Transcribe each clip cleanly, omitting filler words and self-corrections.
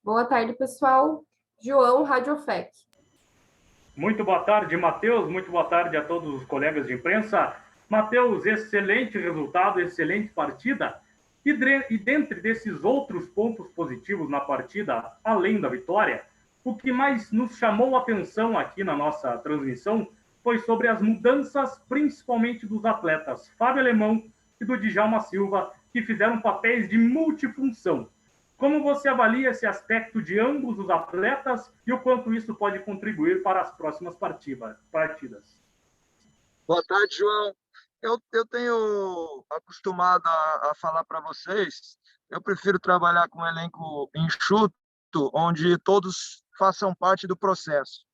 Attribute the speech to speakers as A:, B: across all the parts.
A: Boa tarde, pessoal. João, Rádio FEC.
B: Muito boa tarde, Matheus. Muito boa tarde a todos os colegas de imprensa. Matheus, excelente resultado, excelente partida. E dentre desses outros pontos positivos na partida, além da vitória, o que mais nos chamou a atenção aqui na nossa transmissão foi sobre as mudanças, principalmente dos atletas Fábio Alemão e do Djalma Silva, que fizeram papéis de multifunção. Como você avalia esse aspecto de ambos os atletas e o quanto isso pode contribuir para as próximas partidas?
C: Boa tarde, João. Eu tenho acostumado a falar para vocês, eu prefiro trabalhar com um elenco enxuto, onde todos façam parte do processo.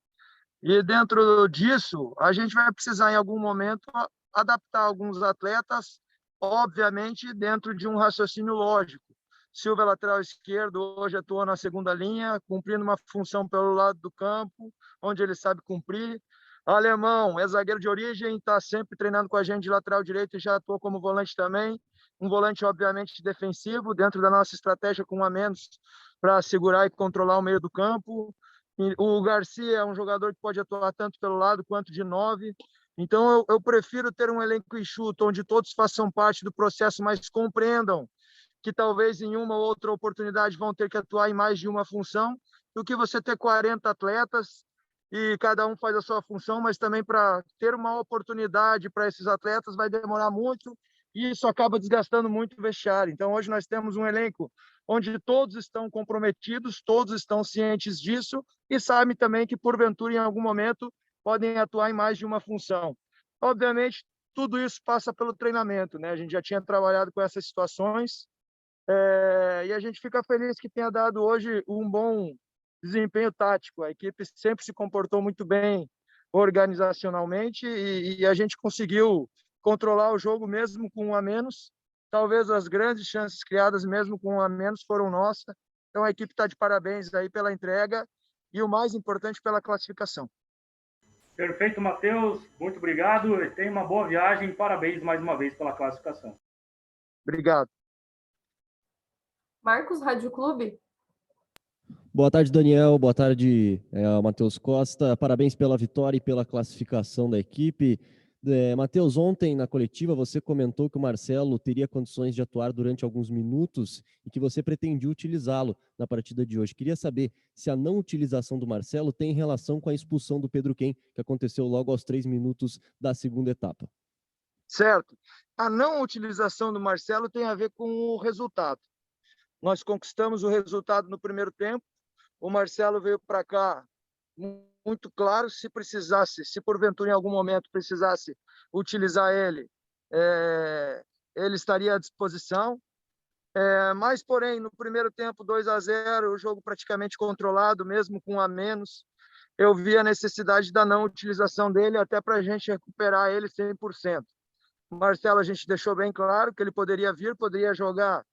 C: E dentro disso, a gente vai precisar, em algum momento, adaptar alguns atletas, obviamente, dentro de um raciocínio lógico. Silva, lateral esquerdo, hoje atua na segunda linha, cumprindo uma função pelo lado do campo, onde ele sabe cumprir. Alemão, é zagueiro de origem, está sempre treinando com a gente de lateral direito e já atuou como volante também. Um volante, obviamente, defensivo, dentro da nossa estratégia com um a menos para segurar e controlar o meio do campo. O Garcia é um jogador que pode atuar tanto pelo lado quanto de 9. Então, eu prefiro ter um elenco enxuto, onde todos façam parte do processo, mas compreendam que talvez em uma ou outra oportunidade vão ter que atuar em mais de uma função, do que você ter 40 atletas e cada um faz a sua função, mas também para ter uma oportunidade para esses atletas vai demorar muito e isso acaba desgastando muito o vestiário. Então, hoje nós temos um elenco onde todos estão comprometidos, todos estão cientes disso e sabem também que, porventura, em algum momento, podem atuar em mais de uma função. Obviamente, tudo isso passa pelo treinamento, né? A gente já tinha trabalhado com essas situações, e a gente fica feliz que tenha dado hoje um bom desempenho tático. A equipe sempre se comportou muito bem organizacionalmente e a gente conseguiu controlar o jogo mesmo com um a menos. Talvez as grandes chances criadas mesmo com um a menos foram nossas. Então a equipe está de parabéns aí pela entrega e o mais importante, pela classificação.
B: Perfeito, Matheus. Muito obrigado. Tenha uma boa viagem. Parabéns mais uma vez pela classificação.
C: Obrigado.
A: Marcos, Rádio Clube.
D: Boa tarde, Daniel. Boa tarde, Matheus Costa. Parabéns pela vitória e pela classificação da equipe. Matheus, ontem na coletiva você comentou que o Marcelo teria condições de atuar durante alguns minutos e que você pretendia utilizá-lo na partida de hoje. Queria saber se a não utilização do Marcelo tem relação com a expulsão do Pedro Quem, que aconteceu logo aos 3 minutos da segunda etapa.
C: Certo. A não utilização do Marcelo tem a ver com o resultado. Nós conquistamos o resultado no primeiro tempo. O Marcelo veio para cá muito claro. Se precisasse, se porventura em algum momento precisasse utilizar ele, ele estaria à disposição. Mas, porém, no primeiro tempo, 2-0, o jogo praticamente controlado, mesmo com um a menos. Eu vi a necessidade da não utilização dele, até para a gente recuperar ele 100%. O Marcelo, a gente deixou bem claro que ele poderia vir, poderia jogar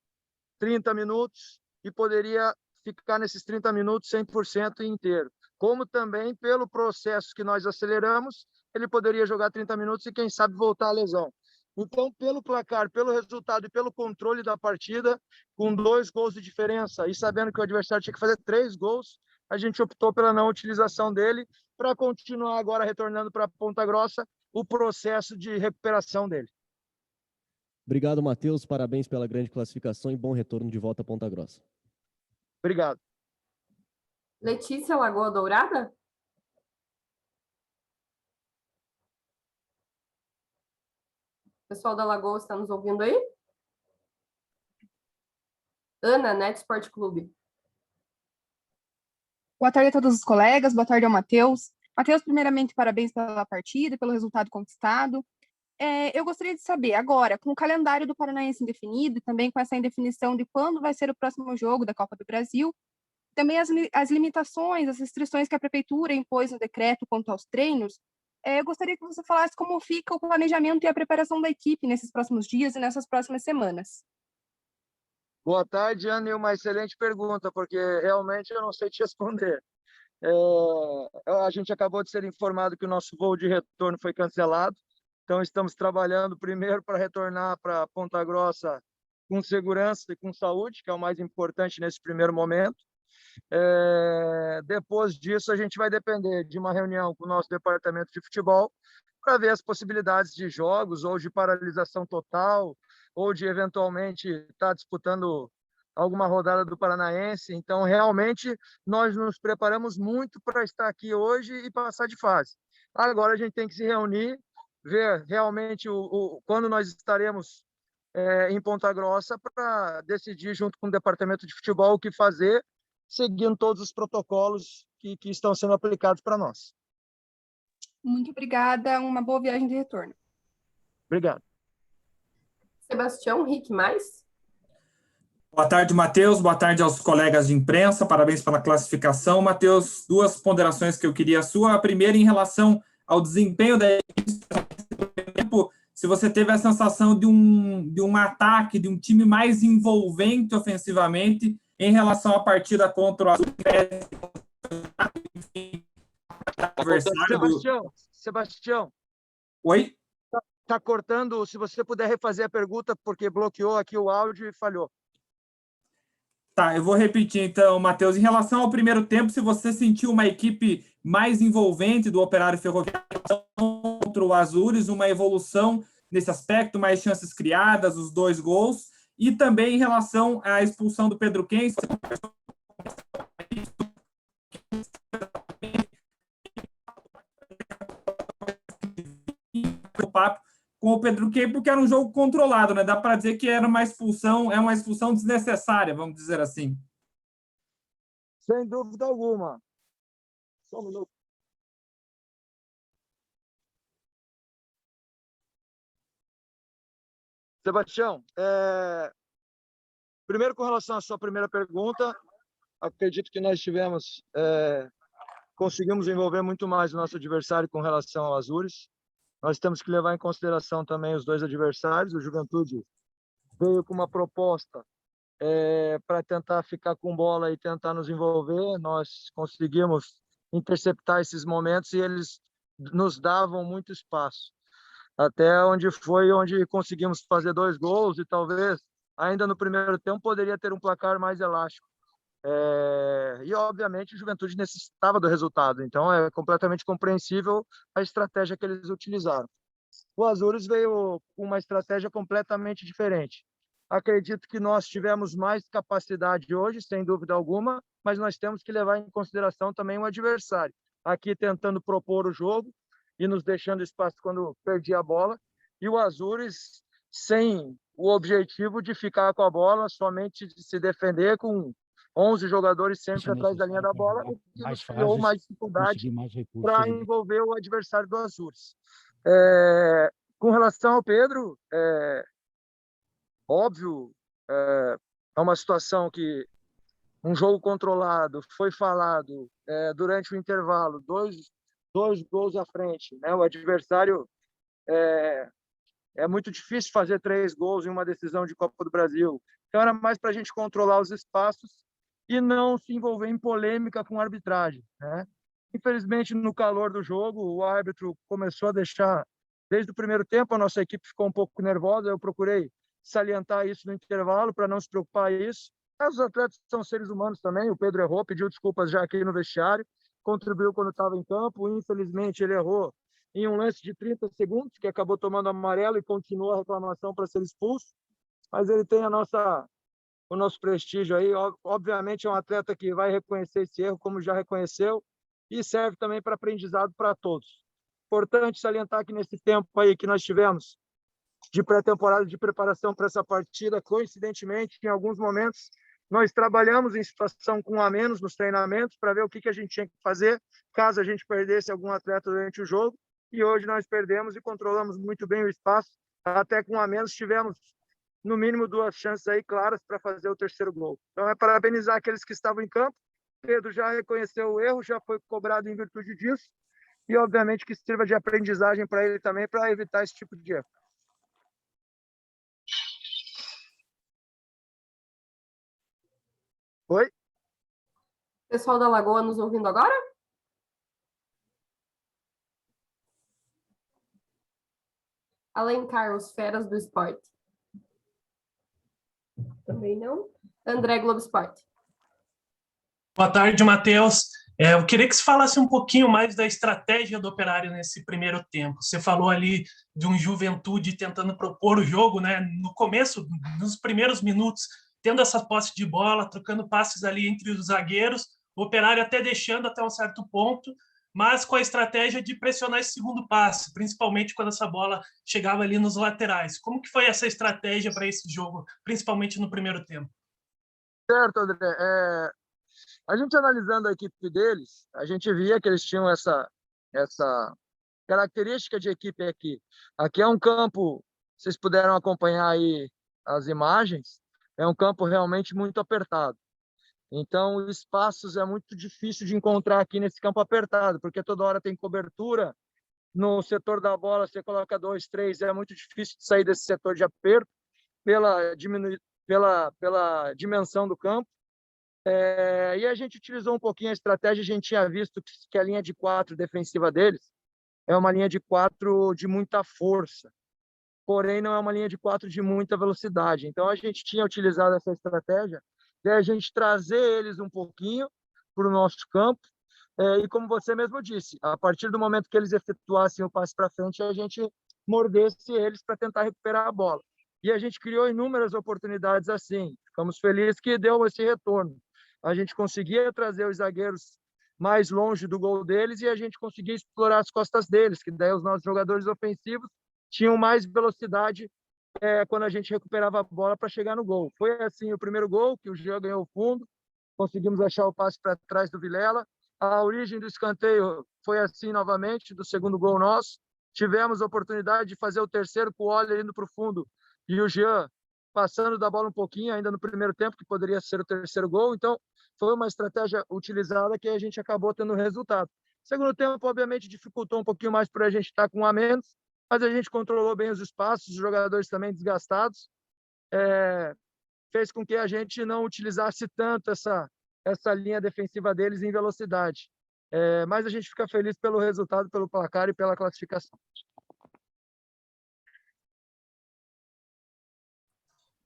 C: 30 minutos e poderia ficar nesses 30 minutos 100% inteiro. Como também, pelo processo que nós aceleramos, ele poderia jogar 30 minutos e, quem sabe, voltar à lesão. Então, pelo placar, pelo resultado e pelo controle da partida, com 2 gols de diferença e sabendo que o adversário tinha que fazer 3 gols, a gente optou pela não utilização dele para continuar agora retornando para Ponta Grossa o processo de recuperação dele.
D: Obrigado, Matheus. Parabéns pela grande classificação e bom retorno de volta a Ponta Grossa.
C: Obrigado.
A: Letícia, Lagoa Dourada. O pessoal da Lagoa está nos ouvindo aí? Ana, Net Sport Clube.
E: Boa tarde a todos os colegas, boa tarde ao Matheus. Matheus, primeiramente, parabéns pela partida e pelo resultado conquistado. Eu gostaria de saber, agora, com o calendário do Paranaense indefinido e também com essa indefinição de quando vai ser o próximo jogo da Copa do Brasil, também as limitações, as restrições que a Prefeitura impôs no decreto quanto aos treinos, eu gostaria que você falasse como fica o planejamento e a preparação da equipe nesses próximos dias e nessas próximas semanas.
C: Boa tarde, Ana, e uma excelente pergunta, porque realmente eu não sei te responder. A gente acabou de ser informado que o nosso voo de retorno foi cancelado, então estamos trabalhando primeiro para retornar para Ponta Grossa com segurança e com saúde, que é o mais importante nesse primeiro momento. Depois disso, a gente vai depender de uma reunião com o nosso departamento de futebol para ver as possibilidades de jogos, ou de paralisação total, ou de eventualmente estar disputando alguma rodada do Paranaense. Então, realmente, nós nos preparamos muito para estar aqui hoje e passar de fase. Agora a gente tem que se reunir, ver realmente quando nós estaremos em Ponta Grossa para decidir junto com o departamento de futebol o que fazer, seguindo todos os protocolos que estão sendo aplicados para nós.
E: Muito obrigada, uma boa viagem de retorno.
C: Obrigado.
A: Sebastião, Rick, mais?
F: Boa tarde, Matheus. Boa tarde aos colegas de imprensa. Parabéns pela classificação. Matheus, duas ponderações que eu queria a sua. A primeira em relação ao desempenho da equipe. Se você teve a sensação de um ataque, de um time mais envolvente ofensivamente em relação à partida contra o Azul.
C: Sebastião.
F: Oi?
C: Tá cortando, se você puder refazer a pergunta, porque bloqueou aqui o áudio e falhou.
F: Tá, eu vou repetir então, Matheus. Em relação ao primeiro tempo, se você sentiu uma equipe mais envolvente do Operário Ferroviário contra o Azures, uma evolução nesse aspecto, mais chances criadas, os 2 gols, e também em relação à expulsão do Pedro Quem, o papo com o Pedro Quem, porque era um jogo controlado, né? Dá para dizer que era uma expulsão desnecessária, vamos dizer assim.
C: Sem dúvida alguma. Só um minuto. Sebastião, primeiro com relação à sua primeira pergunta, acredito que nós conseguimos envolver muito mais o nosso adversário com relação ao Azures. Nós temos que levar em consideração também os 2 adversários. O Juventude veio com uma proposta para tentar ficar com bola e tentar nos envolver. Nós conseguimos interceptar esses momentos e eles nos davam muito espaço. Até onde conseguimos fazer 2 gols e talvez ainda no primeiro tempo poderia ter um placar mais elástico. E, obviamente, o Juventude necessitava do resultado, então é completamente compreensível a estratégia que eles utilizaram. O Azures veio com uma estratégia completamente diferente. Acredito que nós tivemos mais capacidade hoje, sem dúvida alguma, mas nós temos que levar em consideração também o adversário. Aqui tentando propor o jogo e nos deixando espaço quando perdia a bola, e o Azures sem o objetivo de ficar com a bola, somente de se defender com 11 jogadores sempre atrás da linha da bola, o que nos criou mais dificuldade para envolver o adversário do Azures. Com relação ao Pedro, óbvio, é uma situação que um jogo controlado, foi falado durante o intervalo, dois gols à frente, né? O adversário é muito difícil fazer 3 gols em uma decisão de Copa do Brasil. Então era mais para a gente controlar os espaços e não se envolver em polêmica com a arbitragem, né? Infelizmente, no calor do jogo, o árbitro começou a deixar, desde o primeiro tempo, a nossa equipe ficou um pouco nervosa. Eu procurei salientar isso no intervalo para não se preocupar isso. Mas os atletas são seres humanos também. O Pedro errou, pediu desculpas já aqui no vestiário, contribuiu quando estava em campo. Infelizmente, ele errou em um lance de 30 segundos, que acabou tomando amarelo e continua a reclamação para ser expulso. Mas ele tem o nosso prestígio aí. Obviamente é um atleta que vai reconhecer esse erro, como já reconheceu, e serve também para aprendizado para todos. Importante salientar que nesse tempo aí que nós tivemos de pré-temporada, de preparação para essa partida, coincidentemente, em alguns momentos, nós trabalhamos em situação com a menos nos treinamentos para ver o que a gente tinha que fazer caso a gente perdesse algum atleta durante o jogo, e hoje nós perdemos e controlamos muito bem o espaço. Até com a menos tivemos no mínimo 2 chances aí claras para fazer o 3º gol. Então, parabenizar aqueles que estavam em campo. Pedro já reconheceu o erro, já foi cobrado em virtude disso, e obviamente que sirva de aprendizagem para ele também, para evitar esse tipo de erro. Oi?
A: Pessoal da Lagoa nos ouvindo agora? Alencar, os feras do esporte. Também não. André, Globo Esporte.
G: Boa tarde, Matheus. Eu queria que você falasse um pouquinho mais da estratégia do Operário nesse primeiro tempo. Você falou ali de um Juventude tentando propor o jogo, né? No começo, nos primeiros minutos, tendo essa posse de bola, trocando passes ali entre os zagueiros, o Operário até deixando até um certo ponto, mas com a estratégia de pressionar esse segundo passe, principalmente quando essa bola chegava ali nos laterais. Como que foi essa estratégia para esse jogo, principalmente no primeiro tempo?
C: Certo, André. A gente analisando a equipe deles, a gente via que eles tinham essa característica de equipe aqui. Aqui é um campo, vocês puderam acompanhar aí as imagens, é um campo realmente muito apertado. Então, espaços é muito difícil de encontrar aqui nesse campo apertado, porque toda hora tem cobertura. No setor da bola, você coloca 2, 3, é muito difícil de sair desse setor de aperto pela dimensão do campo. E a gente utilizou um pouquinho a estratégia, a gente tinha visto que a linha de 4 defensiva deles é uma linha de 4 de muita força, porém não é uma linha de 4 de muita velocidade. Então a gente tinha utilizado essa estratégia de a gente trazer eles um pouquinho para o nosso campo, e como você mesmo disse, a partir do momento que eles efetuassem o passe para frente, a gente mordesse eles para tentar recuperar a bola. E a gente criou inúmeras oportunidades assim. Ficamos felizes que deu esse retorno. A gente conseguia trazer os zagueiros mais longe do gol deles e a gente conseguia explorar as costas deles, que daí os nossos jogadores ofensivos tinham mais velocidade quando a gente recuperava a bola para chegar no gol. Foi assim o primeiro gol, que o Jean ganhou o fundo, conseguimos achar o passe para trás do Vilela. A origem do escanteio foi assim novamente, do segundo gol nosso. Tivemos a oportunidade de fazer o terceiro com o Oller indo para o fundo e o Jean passando da bola um pouquinho ainda no primeiro tempo, que poderia ser o terceiro gol. Então, foi uma estratégia utilizada que a gente acabou tendo resultado. Segundo tempo, obviamente, dificultou um pouquinho mais para a gente estar com um a menos, mas a gente controlou bem os espaços, os jogadores também desgastados, fez com que a gente não utilizasse tanto essa linha defensiva deles em velocidade. Mas a gente fica feliz pelo resultado, pelo placar e pela classificação.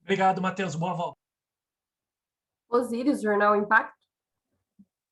G: Obrigado, Matheus. Boa volta.
A: Osíris, Jornal Impacto.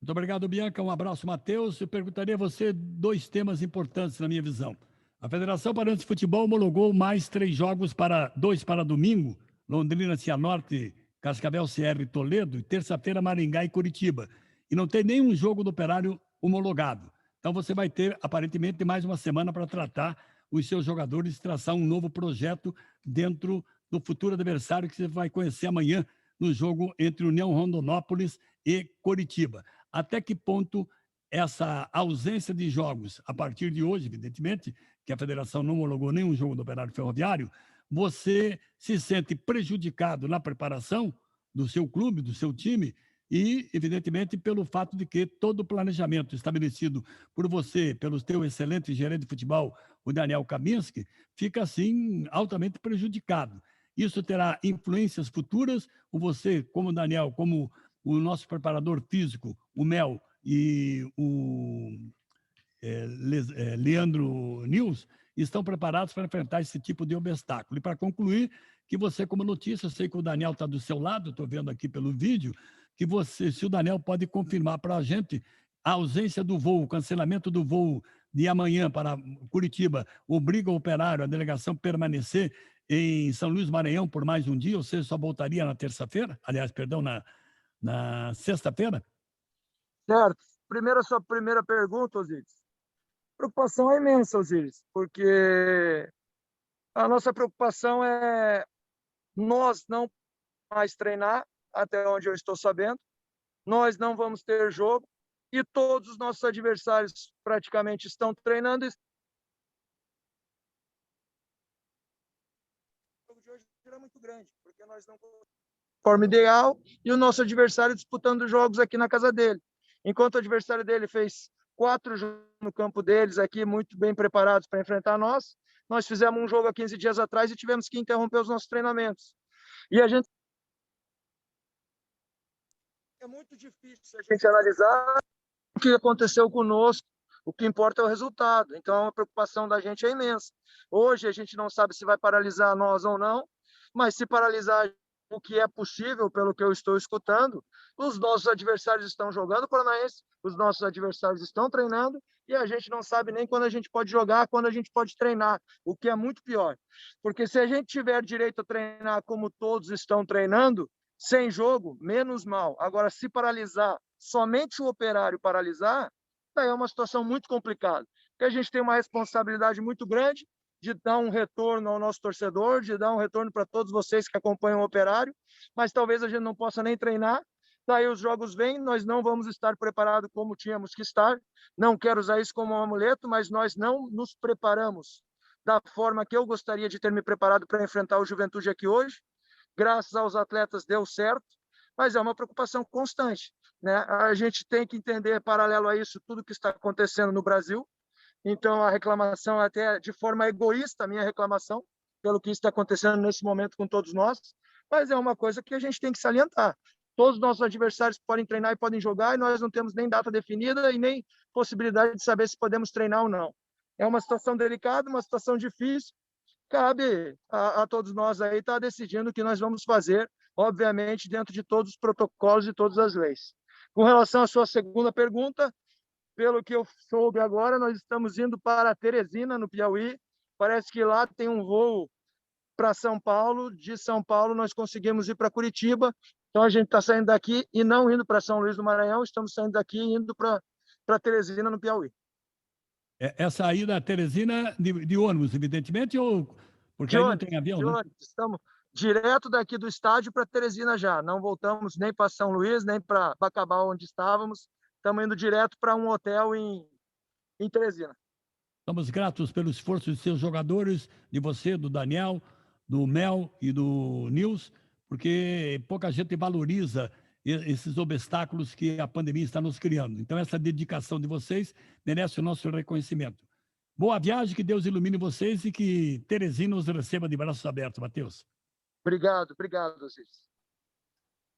H: Muito obrigado, Bianca. Um abraço, Matheus. Eu perguntaria a você 2 temas importantes na minha visão. A Federação Paraense de Futebol homologou mais 3 jogos, 2 para domingo, Londrina, Cianorte, Cascavel, CR e Toledo, e terça-feira, Maringá e Curitiba. E não tem nenhum jogo do Operário homologado. Então você vai ter, aparentemente, mais uma semana para tratar os seus jogadores e traçar um novo projeto dentro do futuro adversário que você vai conhecer amanhã no jogo entre União Rondonópolis e Coritiba. Até que ponto essa ausência de jogos, a partir de hoje, evidentemente, que a federação não homologou nenhum jogo do Operário Ferroviário, você se sente prejudicado na preparação do seu clube, do seu time, e, evidentemente, pelo fato de que todo o planejamento estabelecido por você, pelo teu excelente gerente de futebol, o Daniel Kaminski, fica, assim, altamente prejudicado. Isso terá influências futuras, ou você, como o Daniel, como o nosso preparador físico, o Mel e o Leandro Nils, estão preparados para enfrentar esse tipo de obstáculo. E para concluir, que você, como notícia, eu sei que o Daniel está do seu lado, estou vendo aqui pelo vídeo, que você, se o Daniel pode confirmar para a gente a ausência do voo, o cancelamento do voo de amanhã para Curitiba, obriga o Operário, a delegação, permanecer em São Luís Maranhão por mais um dia, ou seja, só voltaria na terça-feira, aliás, perdão, na sexta-feira?
C: Certo. Primeiro, a sua primeira pergunta, Osíris. A preocupação é imensa, Osíris, porque a nossa preocupação é nós não mais treinar, até onde eu estou sabendo, nós não vamos ter jogo, e todos os nossos adversários praticamente estão treinando. O jogo de hoje era muito grande, porque nós não forma ideal, e o nosso adversário disputando jogos aqui na casa dele. Enquanto o adversário dele fez 4 jogos no campo deles aqui, muito bem preparados para enfrentar nós fizemos um jogo há 15 dias atrás e tivemos que interromper os nossos treinamentos. E a gente... É muito difícil a gente analisar o que aconteceu conosco, o que importa é o resultado. Então, a preocupação da gente é imensa. Hoje, a gente não sabe se vai paralisar nós ou não, mas se paralisar, o que é possível, pelo que eu estou escutando. Os nossos adversários estão jogando Paranaense, os nossos adversários estão treinando, e a gente não sabe nem quando a gente pode jogar, quando a gente pode treinar, o que é muito pior. Porque se a gente tiver direito a treinar como todos estão treinando, sem jogo, menos mal. Agora, se paralisar, somente o Operário paralisar, daí é uma situação muito complicada. Porque a gente tem uma responsabilidade muito grande de dar um retorno ao nosso torcedor, de dar um retorno para todos vocês que acompanham o Operário, mas talvez a gente não possa nem treinar. Daí os jogos vêm, nós não vamos estar preparados como tínhamos que estar. Não quero usar isso como um amuleto, mas nós não nos preparamos da forma que eu gostaria de ter me preparado para enfrentar o Juventude aqui hoje. Graças aos atletas deu certo, mas é uma preocupação constante, né? A gente tem que entender, paralelo a isso, tudo que está acontecendo no Brasil. Então, a reclamação, até de forma egoísta, a minha reclamação, pelo que está acontecendo nesse momento com todos nós, mas é uma coisa que a gente tem que salientar. Todos os nossos adversários podem treinar e podem jogar, e nós não temos nem data definida e nem possibilidade de saber se podemos treinar ou não. É uma situação delicada, uma situação difícil. Cabe a todos nós aí estar decidindo o que nós vamos fazer, obviamente, dentro de todos os protocolos e todas as leis. Com relação à sua segunda pergunta, pelo que eu soube agora, nós estamos indo para Teresina, no Piauí. Parece que lá tem um voo para São Paulo. De São Paulo, nós conseguimos ir para Curitiba. Então, a gente está saindo daqui e não indo para São Luís do Maranhão, estamos saindo daqui e indo para Teresina, no Piauí.
H: Essa aí da Teresina de ônibus, evidentemente, ou porque aí não tem avião, né?
C: Estamos direto daqui do estádio para Teresina já. Não voltamos nem para São Luís, nem para Bacabal, onde estávamos. Estamos indo direto para um hotel em Teresina.
H: Estamos gratos pelo esforço de seus jogadores, de você, do Daniel, do Mel e do Nils, porque pouca gente valoriza esses obstáculos que a pandemia está nos criando. Então, essa dedicação de vocês merece o nosso reconhecimento. Boa viagem, que Deus ilumine vocês e que Teresina os receba de braços abertos, Matheus.
C: Obrigado, Osiris.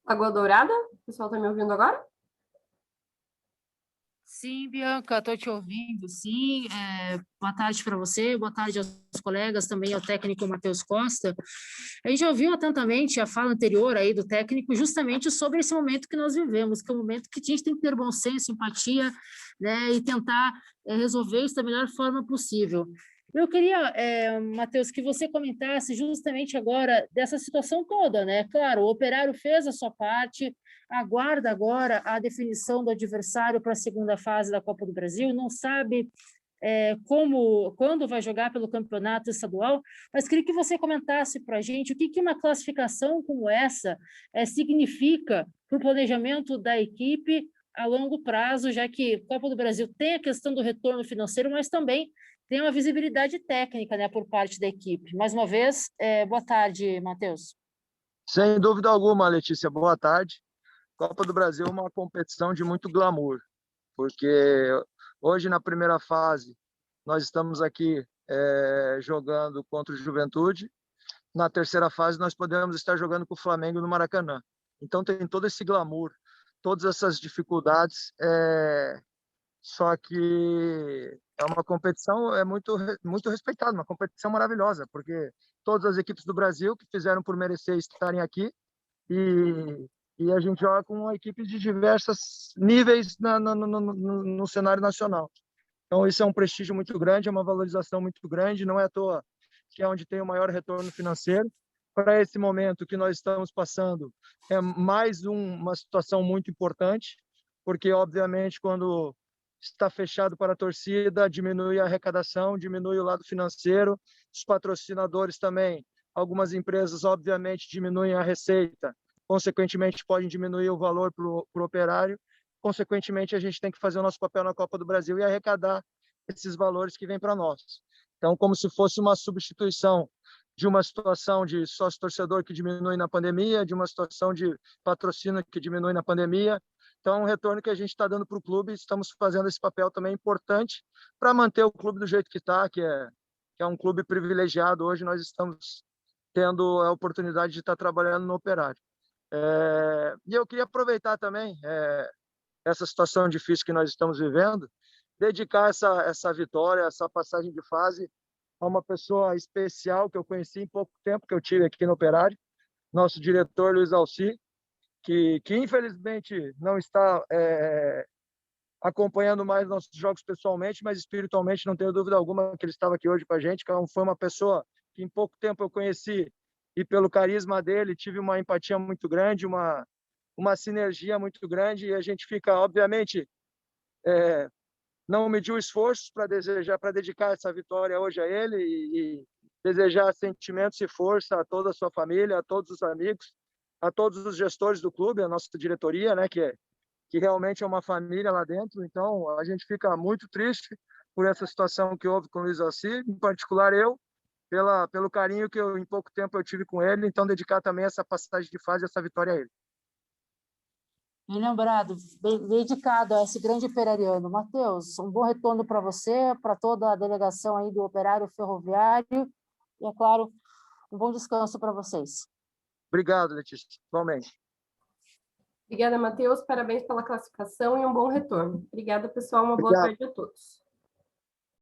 A: Lagoa Dourada, o pessoal está me ouvindo agora?
I: Sim, Bianca, estou te ouvindo, sim. Boa tarde para você, boa tarde aos colegas, também ao técnico Matheus Costa. A gente ouviu atentamente a fala anterior aí do técnico justamente sobre esse momento que nós vivemos, que é um momento que a gente tem que ter bom senso, empatia, né, e tentar resolver isso da melhor forma possível. Eu queria, Matheus, que você comentasse justamente agora dessa situação toda, né? Claro, o Operário fez a sua parte, aguarda agora a definição do adversário para a segunda fase da Copa do Brasil, não sabe quando vai jogar pelo campeonato estadual, mas queria que você comentasse para a gente o que uma classificação como essa significa para o planejamento da equipe a longo prazo, já que a Copa do Brasil tem a questão do retorno financeiro, mas também tem uma visibilidade técnica, né, por parte da equipe. Mais uma vez, boa tarde, Matheus.
C: Sem dúvida alguma, Letícia, boa tarde. Copa do Brasil é uma competição de muito glamour, porque hoje, na primeira fase, nós estamos aqui jogando contra o Juventude. Na terceira fase, nós podemos estar jogando com o Flamengo no Maracanã. Então, tem todo esse glamour, todas essas dificuldades, só que é uma competição muito respeitada, uma competição maravilhosa, porque todas as equipes do Brasil que fizeram por merecer estarem aqui, e a gente joga com equipes de diversos níveis no cenário nacional. Então, isso é um prestígio muito grande, é uma valorização muito grande, não é à toa que é onde tem o maior retorno financeiro. Para esse momento que nós estamos passando, é mais uma situação muito importante, porque, obviamente, quando está fechado para a torcida, diminui a arrecadação, diminui o lado financeiro, os patrocinadores também, algumas empresas, obviamente, diminuem a receita, consequentemente, podem diminuir o valor para o operário, consequentemente, a gente tem que fazer o nosso papel na Copa do Brasil e arrecadar esses valores que vêm para nós. Então, como se fosse uma substituição de uma situação de sócio-torcedor que diminui na pandemia, de uma situação de patrocínio que diminui na pandemia. Então, é um retorno que a gente está dando para o clube, estamos fazendo esse papel também importante para manter o clube do jeito que está, que é um clube privilegiado. Hoje nós estamos tendo a oportunidade de estar trabalhando no Operário. E eu queria aproveitar também essa situação difícil que nós estamos vivendo, dedicar essa vitória, essa passagem de fase a uma pessoa especial que eu conheci em pouco tempo que eu tive aqui no Operário, nosso diretor Luiz Alci, que infelizmente não está acompanhando mais nossos jogos pessoalmente, mas espiritualmente não tenho dúvida alguma que ele estava aqui hoje com a gente. Foi uma pessoa que em pouco tempo eu conheci e pelo carisma dele tive uma empatia muito grande, uma sinergia muito grande, e a gente fica, obviamente, não mediu esforços para dedicar essa vitória hoje a ele e desejar sentimentos e força a toda a sua família, a todos os amigos, a todos os gestores do clube, a nossa diretoria, né, que realmente é uma família lá dentro. Então, a gente fica muito triste por essa situação que houve com o Luiz Alci, em particular eu, pelo carinho que em pouco tempo eu tive com ele, então dedicar também essa passagem de fase, essa vitória a ele.
I: Bem lembrado, bem dedicado a esse grande operariano. Matheus, um bom retorno para você, para toda a delegação aí do Operário Ferroviário e, é claro, um bom descanso para vocês.
C: Obrigado, Letícia. Igualmente.
A: Obrigada, Matheus. Parabéns pela classificação e um bom retorno. Obrigada, pessoal. Uma boa tarde a todos.